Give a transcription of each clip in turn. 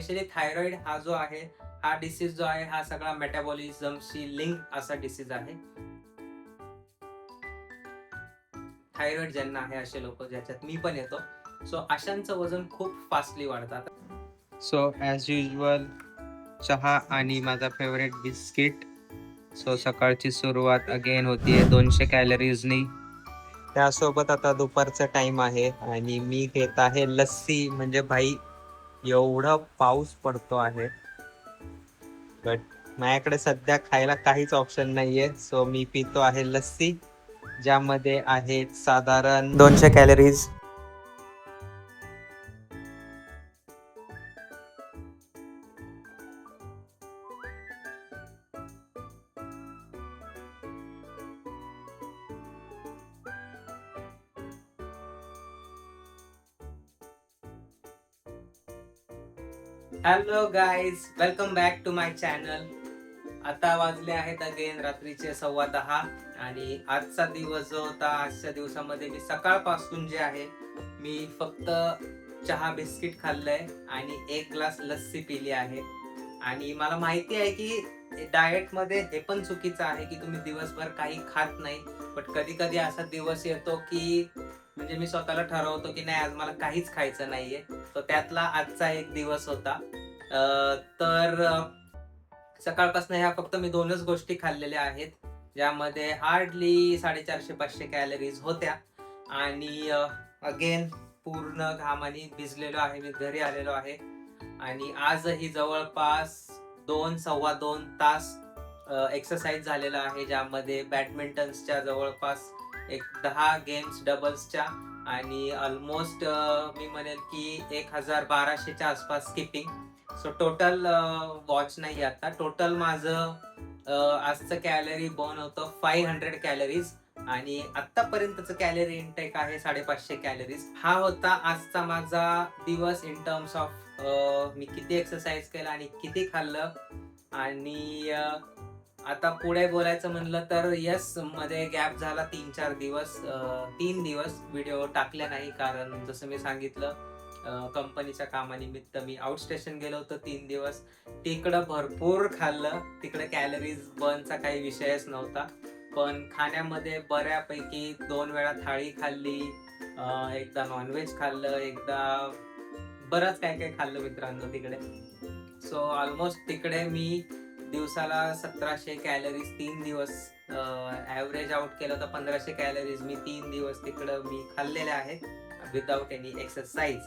Specially thyroid हा जो आहे, हा डिसीज जो आहे, हा सगळा मेटाबॉलिझमशी लिंक असा डिसीज आहे. थायरॉइड ज्यांना आहे असे लोक, ज्याच्यात मी पण येतो, सो अशांचं वजन खूप फास्टली वाढतात. सो ॲज युजल चहा आणि माझा फेवरेट बिस्किट. सो सकाळची सुरुवात अगेन होतीये 200 कॅलरीजनी. त्यासोबत आता दुपारचा टाइम आहे आणि मी घेत आहे लस्सी. म्हणजे भाई एवढा पाऊस पडतो आहे, बट माझ्याकडे सध्या खायला काहीच ऑप्शन नाहीये, सो मी पितो आहे लस्सी, ज्यामध्ये आहेत साधारण 200 calories. Hello guys, welcome back to my channel. आता वाजले आहेत अगेन रात्रीचे 10:15 आणि आजचा दिवस जो होता, आजच्या दिवसामध्ये मी सकाळपासून जे आहे, मी फक्त चहा बिस्किट खाल्लंय आणि 1 ग्लास लस्सी पिली आहे. आणि मला माहिती आहे की डाएट मध्ये हे पण चुकीचं आहे की तुम्ही दिवसभर काही खात नाही, बट कधी कधी असा दिवस येतो की म्हणजे मी स्वतःला ठरवतो की नाही, आज मला काहीच खायचं नाहीये. तर त्यातला आजचा एक दिवस होता. तर सकाळपासून ह्या फक्त मी 2च गोष्टी खाल्लेल्या आहेत, ज्यामध्ये हार्डली 450-500 कॅलरीज होत्या. आणि अगेन पूर्ण घामाने भिजलेलो आहे, मी घरी आलेलो आहे. आणि आजही जवळपास 2-2.25 तास एक्सरसाइज झालेला आहे, ज्यामध्ये बॅडमिंटनच्या जवळपास एक 10 गेम्स डबल्सच्या आणि ऑलमोस्ट मी म्हणेल की 1200च्या आसपास स्किपिंग. सो टोटल वॉच नाही, आता टोटल माझं आजचं कॅलरी बर्न होतं 500 कॅलरीज आणि आतापर्यंतचं कॅलरी इनटेक आहे 550 कॅलरीज. हा होता आजचा माझा दिवस इन टर्म्स ऑफ मी किती एक्सरसाइज केला आणि किती खाल्लं. आणि आता पुढे बोलायचं म्हणलं तर यस, मध्ये गॅप झाला 3-4 दिवस. 3 दिवस व्हिडिओ टाकले नाही, कारण जसं मी सांगितलं, कंपनीच्या कामानिमित्त मी आउट स्टेशन गेलो होतो 3 दिवस. तिकडं भरपूर खाल्लं, तिकडे कॅलरीज बर्नचा काही विषयच नव्हता. पण खाण्यामध्ये बऱ्यापैकी 2 वेळा थाळी खाल्ली, एकदा नॉनव्हेज खाल्लं, एकदा बरंच काय काय खाल्लं मित्रांनो तिकडे. सो ऑलमोस्ट तिकडे मी दिवसाला 1700 कॅलरीज 3 दिवस, ॲव्हरेज आउट केलं तर 1500 कॅलरीज मी 3 दिवस तिकडं मी खाल्लेले आहेत विदाउट एनी एक्सरसाइज.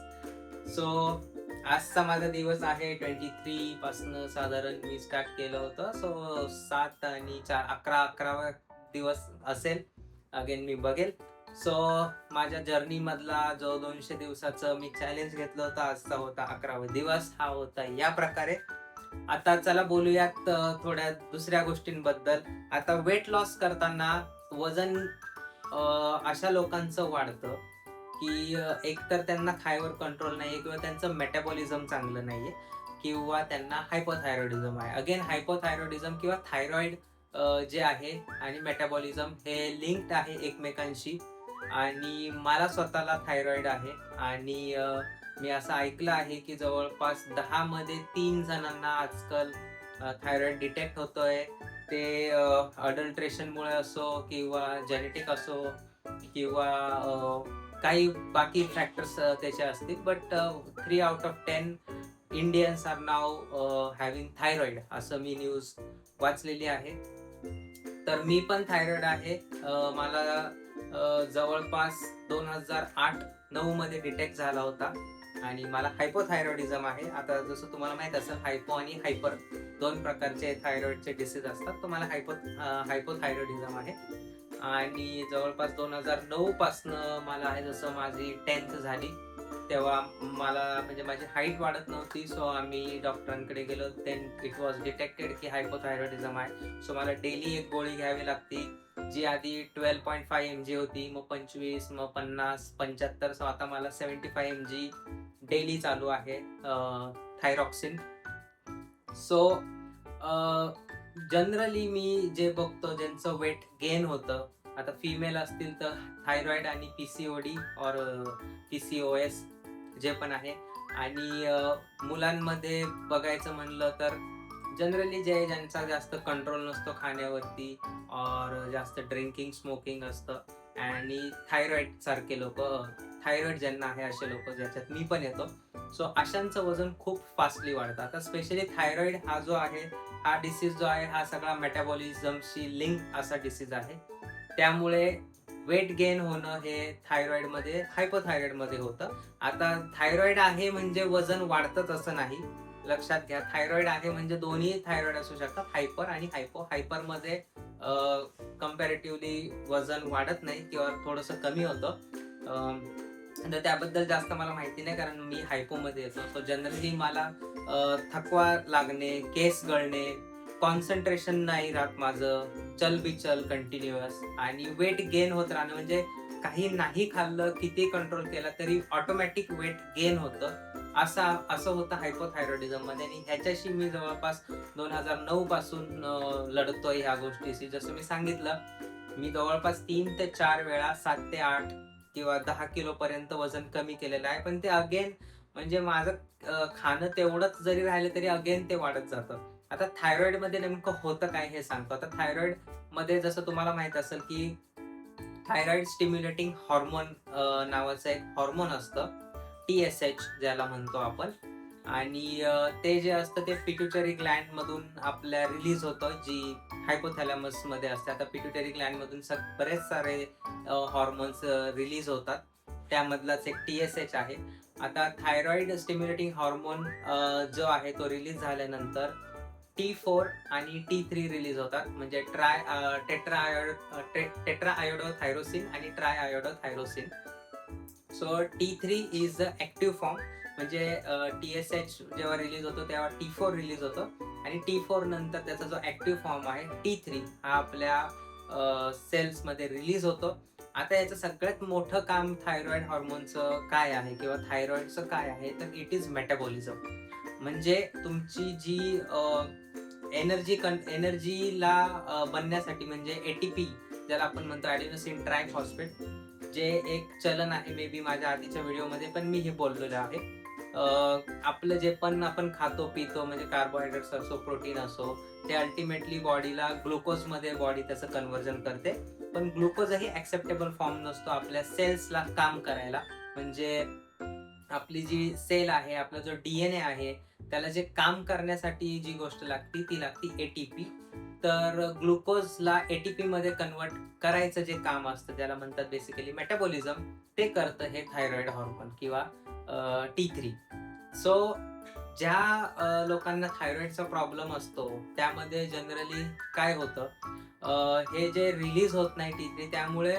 सो आजचा माझा दिवस आहे 23 पासून साधारण मी स्टार्ट केलं होतं. सो 7 आणि 4 11 दिवस असेल. अगेन मी बघेल. सो माझ्या जर्नी मधला जो 200 दिवसाचं मी चॅलेंज घेतलं होतं, आजचा होता 11वा दिवस. हा होता या प्रकारे. आता चला बोलूयात थोड्या दुसऱ्या गोष्टींबद्दल. आता वेट लॉस करताना वजन अशा लोकांचं वाढतं की एकतर त्यांना खायवर कंट्रोल नाहीये, किंवा त्यांचं मेटाबॉलिझम चांगलं नाहीये, किंवा त्यांना हायपोथायरॉइडिझम आहे. अगेन हायपोथायरॉइडिझम किंवा थायरॉइड जे आहे आणि मेटाबॉलिझम हे लिंक्ड आहे एकमेकांशी. आणि मला स्वतःला थायरॉइड आहे आणि मी असं ऐकलं आहे की जवळपास 10 मध्ये 3 जणांना आजकाल थायरॉइड डिटेक्ट होतोय. ते अडल्ट्रेशनमुळे असो किंवा जेनेटिक असो किंवा काही बाकी फॅक्टर्स त्याचे असतील, but 3 out of 10 Indians are now having thyroid, असं मी न्यूज वाचलेली आहे. तर मी पण थायरॉइड आहे. मला जवळपास 2008-9 मध्ये डिटेक्ट झाला होता आणि मला हायपोथायरॉइडिझम आहे. आता जसं तुम्हाला माहित असेल, हायपो आणि हायपर 2 प्रकारचे थायरॉइडचे डिसीज असतात. तर मला हायपोथायरॉइडिझम आहे आणि जवळपास 2009 पासनं मला आहे. जसं माझी 10th झाली तेव्हा मला म्हणजे माझी हाईट वाढत नव्हती. सो आम्ही डॉक्टरांकडे गेलो. देन इट वॉज डिटेक्टेड की हायपोथायरॉइडिझम आहे. सो मला डेली एक गोळी घ्यावी लागती, जी आधी 12.5 mg होती, मग 25, मग 50, 75. सो आता मला 75 mg डेली चालू आहे थायरॉक्सिन. सो जनरली मी जे बघतो, ज्यांचं वेट गेन होतं, आता फिमेल असतील तर थायरॉइड आणि पीसीओडी और पीसीओएस जे पण आहे, आणि मुलांमध्ये बघायचं म्हणलं तर जनरली ज्यांचा जास्त कंट्रोल नसतो खाण्यावरती और जास्त ड्रिंकिंग स्मोकिंग असतं आणि थायरॉइड सारखे लोक, थायरॉइड ज्यांना आहे असे लोक, ज्याच्यात मी पण येतो. सो अशांचं वजन खूप फास्टली वाढतं. आता स्पेशली थायरॉइड हा जो आहे, हा डिसीज जो आहे, हा सगळा मेटाबॉलिझमशी लिंक असा डिसीज आहे. त्यामुळे वेट गेन होणं हे थायरॉइडमध्ये, हायपोथायरॉइडमध्ये होतं. आता थायरॉइड आहे म्हणजे वजन वाढतंच असं नाही, लक्षात घ्या. थायरॉइड आहे म्हणजे दोन्ही थायरॉइड असू शकतात, हायपर आणि हायपो. हायपरमध्ये कम्पॅरेटिव्हली वजन वाढत नाही किंवा थोडंसं कमी होतं. तर त्याबद्दल जास्त मला माहिती नाही, कारण मी हायपोमध्ये येतो. सो जनरली मला थकवा लागणे, केस गळणे, कॉन्सन्ट्रेशन नाही राहत माझं, चलबिचल कंटिन्युअस, आणि वेट गेन होत राहणं. म्हणजे काही नाही खाल्लं, किती कंट्रोल केला तरी ऑटोमॅटिक वेट गेन होतं. असं होतं हायपोथायरॉइडिझम मध्ये. आणि ह्याच्याशी मी जवळपास 2009 पासून लढतोय ह्या गोष्टीशी. जसं मी सांगितलं, मी जवळपास 3 ते 4 वेळा 7 ते 8 किंवा 10 किलो पर्यंत वजन कमी केलेलं आहे. पण ते अगेन म्हणजे माझं खाणं तेवढंच जरी राहिलं तरी अगेन ते वाढत जातं. आता थायरॉइड मध्ये नेमकं होतं काय हे सांगतो. आता थायरॉइड मध्ये जसं तुम्हाला माहित असेल की थायरॉइड स्टिम्युलेटिंग हॉर्मोन नावाचं एक हॉर्मोन असतं, TSH ज्याला म्हणतो आपण. आणि ते जे असतं ते पिट्युटरी ग्लँड मधून आपल्या रिलीज होतं, जी हायपोथॅलॅमस मध्ये असते. आता पिट्युटरी ग्लँड मधून बरेच सारे हॉर्मोन्स रिलीज होतात, त्यामधलाच एक TSH आहे. आता थायरॉइड स्टिम्युलेटिंग हॉर्मोन जो आहे तो रिलीज झाल्यानंतर T4 आणि T3 रिलीज होतात, म्हणजे टेट्रा आयोडोथायरोसिन आणि tri iodothyronine. So T3 is the active form, म्हणजे TSH जेव्हा रिलीज होतो तेव्हा T4 रिलीज होतो, आणि T4 नंतर त्याचा जो ऍक्टिव्ह फॉर्म आहे T3 हा आपल्या सेल्स मध्ये रिलीज होतो. आता याचं सगळ्यात मोठं काम थायरॉइड हॉर्मोनचं काय आहे किंवा थायरॉइडचं काय आहे, तर इट इज मेटाबॉलिझम. म्हणजे तुमची जी एनर्जीला बनण्यासाठी, म्हणजे ATP ज्याला आपण म्हणतो, ॲडेनोसिन ट्रायफॉस्फेट, जे एक चलन आहे, मे बी माझ्या आधीच्या व्हिडिओमध्ये पण मी हे बोललेलं आहे. आपलं जे पण आपण खातो पितो, म्हणजे कार्बोहायड्रेट्स असो, प्रोटीन असो, ते अल्टिमेटली बॉडीला ग्लुकोजमध्ये बॉडी त्याचं कन्व्हर्जन करते. पण ग्लुकोजही ऍक्सेप्टेबल फॉर्म नसतो आपल्या सेल्सला काम करायला. म्हणजे आपली जी सेल आहे, आपला जो DNA आहे, त्याला जे काम करण्यासाठी जी गोष्ट लागते ती लागते ATP. तर ग्लुकोजला ATP मध्ये कन्वर्ट करायचं जे काम असतं, ज्याला म्हणतात बेसिकली मेटाबॉलिझम, ते करतं हे थायरॉइड हॉर्मोन किंवा T3. सो ज्या लोकांना थायरॉइडचा प्रॉब्लेम असतो त्यामध्ये जनरली काय होतं, हे जे रिलीज होत नाही T3, त्यामुळे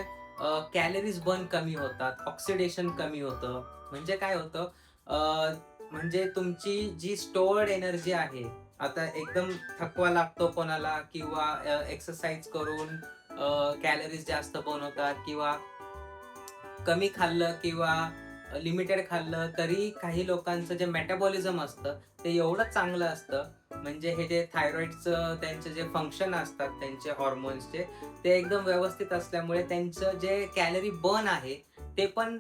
कॅलरीज बर्न कमी होतात, ऑक्सिडेशन कमी होतं. म्हणजे काय होतं, म्हणजे तुमची जी स्टोअर्ड एनर्जी आहे, आता एकदम थकवा लागतो कोणाला किंवा एक्सरसाइज करून कॅलरीज जास्त बर्न होतात, किंवा कमी खाल्लं किंवा लिमिटेड खाल्लं तरी काही लोकांचं जे मेटाबॉलिझम असतं ते एवढं चांगलं असतं, म्हणजे हे जे थायरॉइडचं त्यांचे जे फंक्शन असतात त्यांचे हॉर्मोन्सचे, ते एकदम व्यवस्थित असल्यामुळे त्यांचं जे कॅलरी बर्न आहे ते पण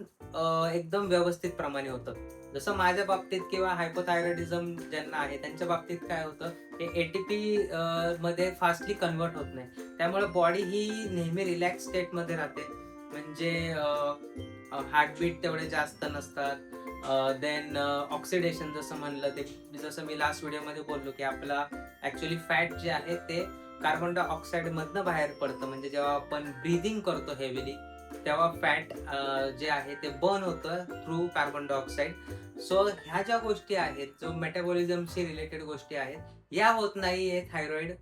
एकदम व्यवस्थित प्रमाणे होतं. जसं माझ्या बाबतीत किंवा हायपोथायरॉइडिझम ज्यांना आहे त्यांच्या बाबतीत काय होतं, हे ATP मध्ये फास्टली कन्वर्ट होत नाही, त्यामुळे बॉडी ही नेहमी रिलॅक्स स्टेटमध्ये राहते. म्हणजे हार्टबीट तेवढे जास्त नसतात. देन ऑक्सिडेशन जसं म्हणलं, ते जसं मी लास्ट व्हिडिओमध्ये बोललो की आपला ऍक्च्युली फॅट जे आहे ते कार्बन डायऑक्साईड मधनं बाहेर पडतं. म्हणजे जेव्हा आपण ब्रीदिंग करतो हेवीली, तेव्हा फॅट जे आहे ते बर्न होतं थ्रू कार्बन डायऑक्साईड. सो ह्या ज्या गोष्टी आहेत, जो मेटाबॉलिझमशी रिलेटेड गोष्टी आहेत, या होत नाही हे थायरॉइड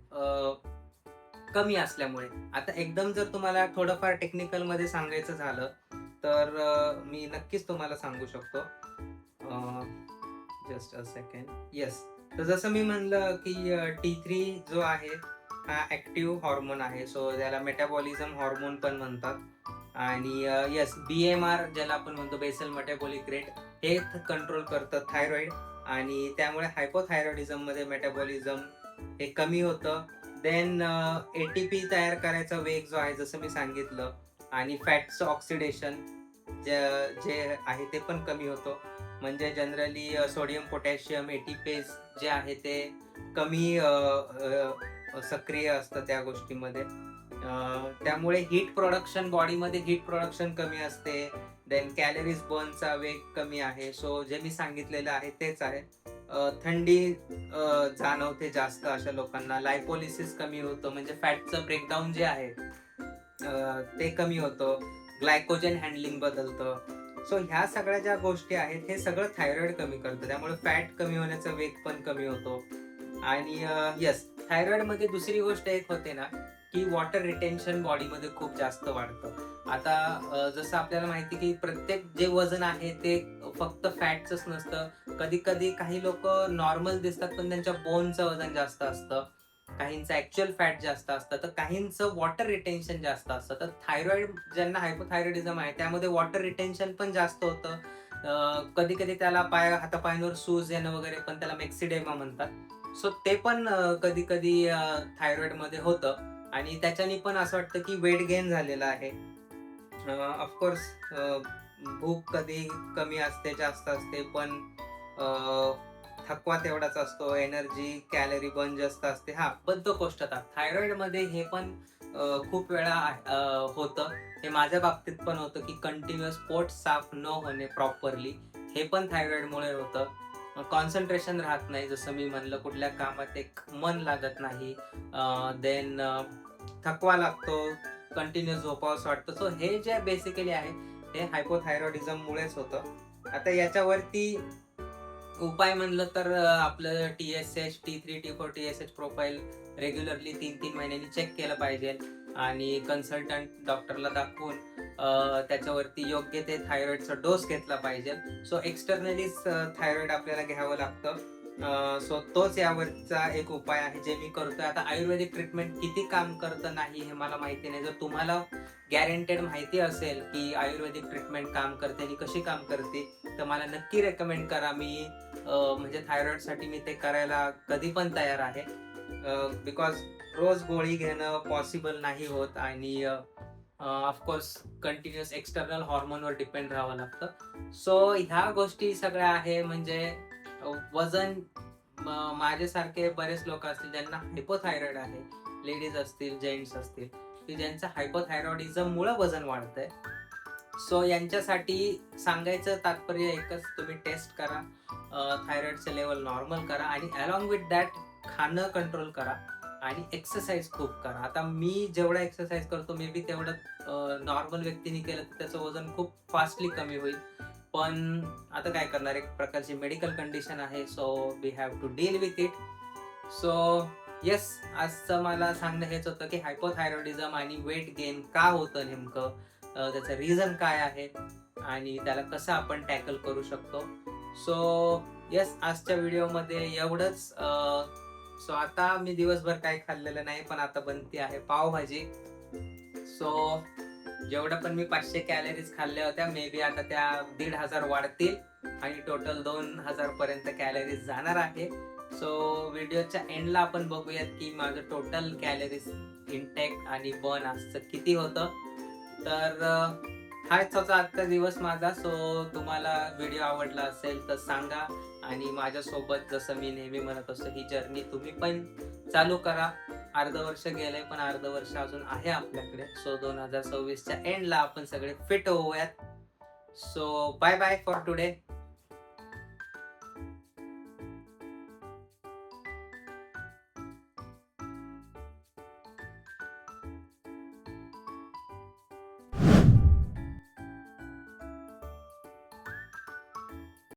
कमी असल्यामुळे. आता एकदम जर तुम्हाला थोडंफार टेक्निकल मध्ये सांगायचं झालं तर मी नक्कीच तुम्हाला सांगू शकतो. Just a second. येस. तर जसं मी म्हणलं की T3 जो आहे हा ऍक्टिव्ह हॉर्मोन आहे, सो त्याला मेटाबॉलिझम हॉर्मोन पण म्हणतात. आणि येस, BMR ज्याला आपण म्हणतो, बेसल मेटाबॉलिक रेट, हे कंट्रोल करतं थायरॉइड, आणि त्यामुळे हायपोथायरॉइडिझम मध्ये मेटाबॉलिझम हे कमी होतं. देन ATP तयार करायचा वेग जो आहे जसं मी सांगितलं, आणि फॅटचं ऑक्सिडेशन जे आहे ते पण कमी होतं. म्हणजे जनरली सोडियम पोटॅशियम एटीपेज जे आहे ते कमी सक्रिय असतं त्या गोष्टीमध्ये. त्यामुळे हीट प्रोडक्शन बॉडीमध्ये हीट प्रोडक्शन कमी असते. देन कॅलरीज बर्नचा वेग कमी आहे. सो जे मी सांगितलेलं आहे तेच आहे. थंडी जाणवते जास्त अशा लोकांना. लायपोलिसिस कमी होतं, म्हणजे फॅटचं ब्रेकडाऊन जे आहे ते कमी होतं. ग्लायकोजन हँडलिंग बदलतं. सो ह्या सगळ्या ज्या गोष्टी आहेत हे सगळं थायरॉइड कमी करतं. त्यामुळे फॅट कमी होण्याचा वेग पण कमी होतो. आणि येस, थायरॉइड मध्ये दुसरी गोष्ट एक होते ना, की वॉटर रिटेन्शन बॉडीमध्ये खूप जास्त वाढतं. आता जसं आपल्याला माहिती की प्रत्येक जे वजन आहे ते फक्त फॅटच नसतं. कधी कधी काही लोक नॉर्मल दिसतात पण त्यांच्या बोनचं वजन जास्त असतं, काहींचं ऍक्च्युअल फॅट जास्त असतं, तर काहींचं वॉटर रिटेन्शन जास्त असतं. तर थायरॉइड ज्यांना हायपोथायरॉइडिझम आहे त्यामध्ये वॉटर रिटेन्शन पण जास्त होतं. कधी कधी त्याला हातापायांवर सूज येणं वगैरे पण त्याला मेक्सिडेमा म्हणतात. सो ते पण कधी कधी थायरॉइड मध्ये होतं आणि त्याच्याने पण असं वाटतं की वेट गेन झालेलं आहे. ऑफकोर्स भूक कधी कमी असते जास्त असते, पण थकवा तेवढाच असतो. एनर्जी कॅलरी बर्न जास्त असते. हा, बद्धकोष्ठता थायरॉइड मध्ये हे पण खूप वेळा होतं. हे माझ्या बाबतीत पण होतं की कंटिन्युअस पोट साफ न होणे प्रॉपरली, हे पण थायरॉइडमुळे होतं. कॉन्सन्ट्रेशन राहत नाही, जसं मी म्हणलं, कुठल्या कामात एक मन लागत नाही. देन थकवा लागतो, कंटिन्युअस झोपावंसं वाटतं. सो हे जे बेसिकली आहे हे हायपोथायरॉइडिझम मुळेच होतं. आता याच्यावरती उपाय म्हणलं तर आपलं TSH, T3, T4, TSH profile regularly 3-3 महिन्यांनी चेक केलं पाहिजे आणि कन्सल्टंट डॉक्टरला दाखवून त्याच्यावरती योग्य ते थायरॉइडचा डोस घेतला पाहिजे. सो एक्सटर्नलीच थायरॉइड आपल्याला घ्यावं लागतं. सो तोच यावरचा एक उपाय आहे जे मी करतोय. आता आयुर्वेदिक ट्रीटमेंट किती काम करतं नाही हे मला माहिती नाही. जर तुम्हाला गॅरंटेड माहिती असेल की आयुर्वेदिक ट्रीटमेंट काम करते आणि कशी काम करते, तर मला नक्की रेकमेंड करा. मी म्हणजे थायरॉइडसाठी मी ते करायला कधी पण तयार आहे. बिकॉज रोज गोळी घेणं पॉसिबल नाही होत आणि ऑफकोर्स कंटिन्युअस एक्सटर्नल हॉर्मोनवर डिपेंड राहावं लागतं. सो ह्या गोष्टी सगळ्या आहे. म्हणजे वजन, माझ्यासारखे बरेच लोक असतील ज्यांना हायपोथायरॉइड आहे, लेडीज असतील, जेंट्स असतील, की ज्यांचं हायपोथायरॉइडिझम मुळे वजन वाढतंय. सो यांच्यासाठी सांगायचं तात्पर्य एकच, तुम्ही टेस्ट करा, थायरॉइडचं लेवल नॉर्मल करा आणि अलॉंग विथ दॅट खाणं कंट्रोल करा आणि एक्सरसाइज खूप करा. आता मी जेवढा एक्सरसाइज करतो मे बी तेवढं नॉर्मल व्यक्तीने केलं तर त्याचं वजन खूप फास्टली कमी होईल. पण आता काय करणार, एक प्रकारची मेडिकल कंडिशन आहे. So we have to deal with it. So yes, आजचं मला सांगणं हेच होतं की हायपोथायरॉइडिझम आणि वेट गेन का होतं नेमकं, त्याचं रिझन काय आहे आणि त्याला कसं आपण टॅकल करू शकतो. सो येस, आजच्या व्हिडिओमध्ये एवढंच. सो आता मी दिवसभर काही खाल्लेलं नाही, पण आता बनती आहे पावभाजी. सो जेवढं पण मी 500 कॅलरीज खाल्ल्या होत्या, मे बी आता त्या 1500 वाढतील आणि टोटल 2000 पर्यंत कॅलरीज जाणार आहे. सो व्हिडिओच्या एंडला आपण बघूयात की माझं टोटल कॅलरीज इनटेक आणि बर्न आजचं किती होतं. तर हाच होता आजचा दिवस माझा. सो तुम्हाला व्हिडिओ आवडला असेल तर सांगा आणि माझ्यासोबत, जसं मी नेहमी म्हणत असतो, ही जर्नी तुम्ही पण चालू करा. अर्ध वर्ष गेलंय पण अर्ध वर्ष अजून आहे आपल्याकडे. सो 2026च्या एंडला आपण सगळे फिट होऊयात. So bye bye for today.